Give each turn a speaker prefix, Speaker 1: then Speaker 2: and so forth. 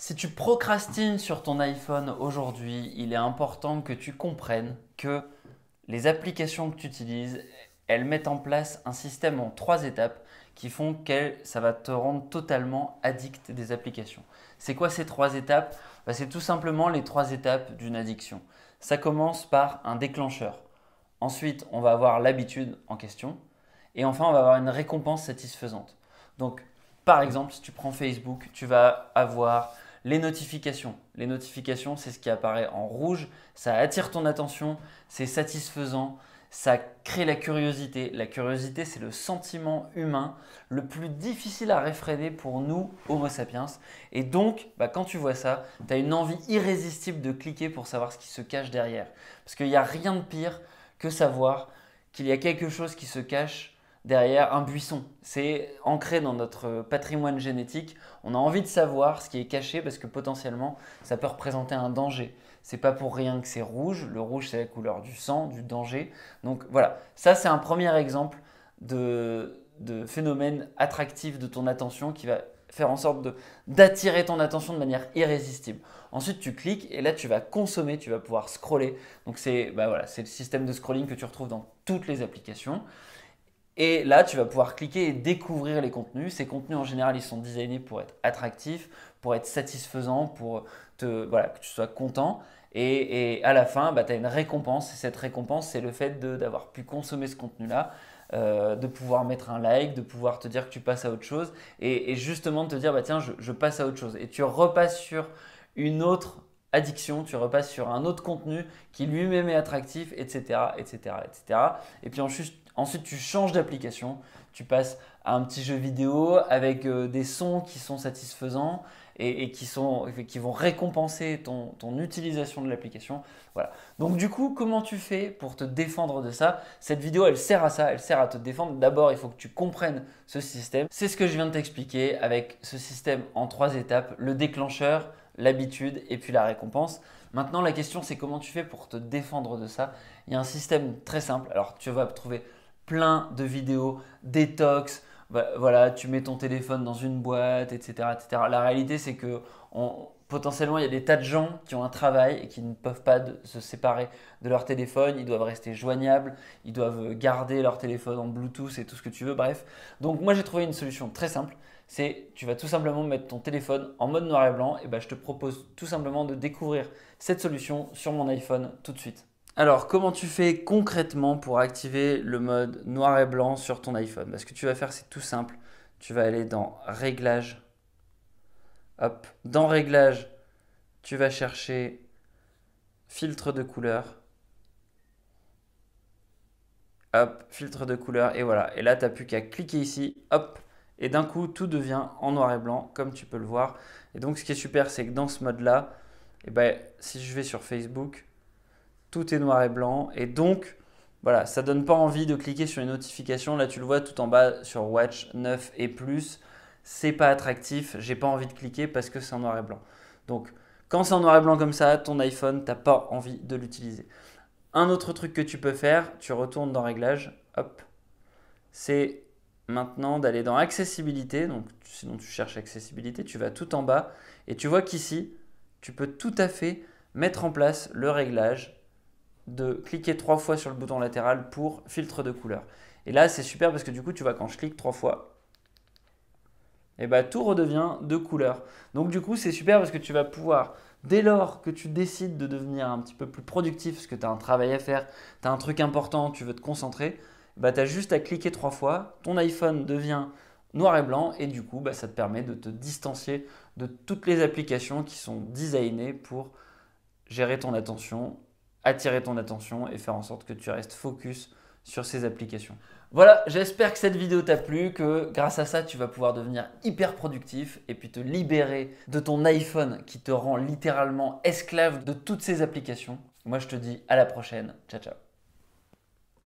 Speaker 1: Si tu procrastines sur ton iPhone aujourd'hui, il est important que tu comprennes que les applications que tu utilises, elles mettent en place un système en 3 étapes qui font que ça va te rendre totalement addict des applications. C'est quoi ces 3 étapes? C'est tout simplement les 3 étapes d'une addiction. Ça commence par un déclencheur. Ensuite, on va avoir l'habitude en question. Et enfin, on va avoir une récompense satisfaisante. Donc, par exemple, si tu prends Facebook, tu vas avoir les notifications. Les notifications, c'est ce qui apparaît en rouge. Ça attire ton attention, c'est satisfaisant, ça crée la curiosité. La curiosité, c'est le sentiment humain le plus difficile à réfréner pour nous, Homo sapiens. Et donc, quand tu vois ça, tu as une envie irrésistible de cliquer pour savoir ce qui se cache derrière. Parce qu'il n'y a rien de pire que savoir qu'il y a quelque chose qui se cache derrière un buisson. C'est ancré dans notre patrimoine génétique. On a envie de savoir ce qui est caché parce que potentiellement, ça peut représenter un danger. C'est pas pour rien que c'est rouge. Le rouge, c'est la couleur du sang, du danger. Donc voilà, ça c'est un premier exemple de phénomène attractif de ton attention qui va faire en sorte d'attirer ton attention de manière irrésistible. Ensuite, tu cliques et là, tu vas consommer, tu vas pouvoir scroller. Donc, c'est le système de scrolling que tu retrouves dans toutes les applications. Et là, tu vas pouvoir cliquer et découvrir les contenus. Ces contenus, en général, ils sont designés pour être attractifs, pour être satisfaisants, pour que tu sois content. Et à la fin, tu as une récompense. Et cette récompense, c'est le fait d'avoir pu consommer ce contenu-là, de pouvoir mettre un like, de pouvoir te dire que tu passes à autre chose. Et justement de te dire, tiens, je passe à autre chose. Et tu repasses sur une autre addiction, tu repasses sur un autre contenu qui lui-même est attractif, etc., etc., etc. Et puis ensuite, tu changes d'application, tu passes à un petit jeu vidéo avec des sons qui sont satisfaisants et qui vont récompenser ton utilisation de l'application. Voilà. Donc du coup, comment tu fais pour te défendre de ça? Cette vidéo, elle sert à ça, elle sert à te défendre. D'abord, il faut que tu comprennes ce système. C'est ce que je viens de t'expliquer avec ce système en 3 étapes, le déclencheur, l'habitude et puis la récompense. Maintenant, la question, c'est comment tu fais pour te défendre de ça? Il y a un système très simple. Alors, tu vas trouver plein de vidéos détox. Voilà, tu mets ton téléphone dans une boîte, etc., etc. La réalité, c'est que potentiellement, il y a des tas de gens qui ont un travail et qui ne peuvent pas se séparer de leur téléphone. Ils doivent rester joignables, ils doivent garder leur téléphone en Bluetooth et tout ce que tu veux, bref. Donc, moi, j'ai trouvé une solution très simple. Tu vas tout simplement mettre ton téléphone en mode noir et blanc. Et je te propose tout simplement de découvrir cette solution sur mon iPhone tout de suite. Alors, comment tu fais concrètement pour activer le mode noir et blanc sur ton iPhone? Ce que tu vas faire, c'est tout simple. Tu vas aller dans Réglages. Hop, dans Réglages, tu vas chercher Filtre de couleur. Hop, filtre de couleur et voilà. Et là, tu n'as plus qu'à cliquer ici. Hop, et d'un coup, tout devient en noir et blanc, comme tu peux le voir. Et donc, ce qui est super, c'est que dans ce mode-là, si je vais sur Facebook, tout est noir et blanc. Et donc, voilà, ça ne donne pas envie de cliquer sur une notification. Là, tu le vois tout en bas sur Watch 9 et plus. C'est pas attractif. J'ai pas envie de cliquer parce que c'est en noir et blanc. Donc, quand c'est en noir et blanc comme ça, ton iPhone, tu n'as pas envie de l'utiliser. Un autre truc que tu peux faire, tu retournes dans Réglages. Hop, c'est maintenant d'aller dans Accessibilité. Donc, sinon tu cherches Accessibilité, tu vas tout en bas et tu vois qu'ici, tu peux tout à fait mettre en place le réglage de cliquer 3 fois sur le bouton latéral pour filtre de couleur. Et là, c'est super parce que du coup, tu vois, quand je clique 3 fois, tout redevient de couleur. Donc du coup, c'est super parce que tu vas pouvoir, dès lors que tu décides de devenir un petit peu plus productif, parce que tu as un travail à faire, tu as un truc important, tu veux te concentrer, tu as juste à cliquer 3 fois, ton iPhone devient noir et blanc et du coup, ça te permet de te distancier de toutes les applications qui sont designées pour gérer ton attention, attirer ton attention et faire en sorte que tu restes focus sur ces applications. Voilà, j'espère que cette vidéo t'a plu, que grâce à ça, tu vas pouvoir devenir hyper productif et puis te libérer de ton iPhone qui te rend littéralement esclave de toutes ces applications. Moi, je te dis à la prochaine. Ciao, ciao.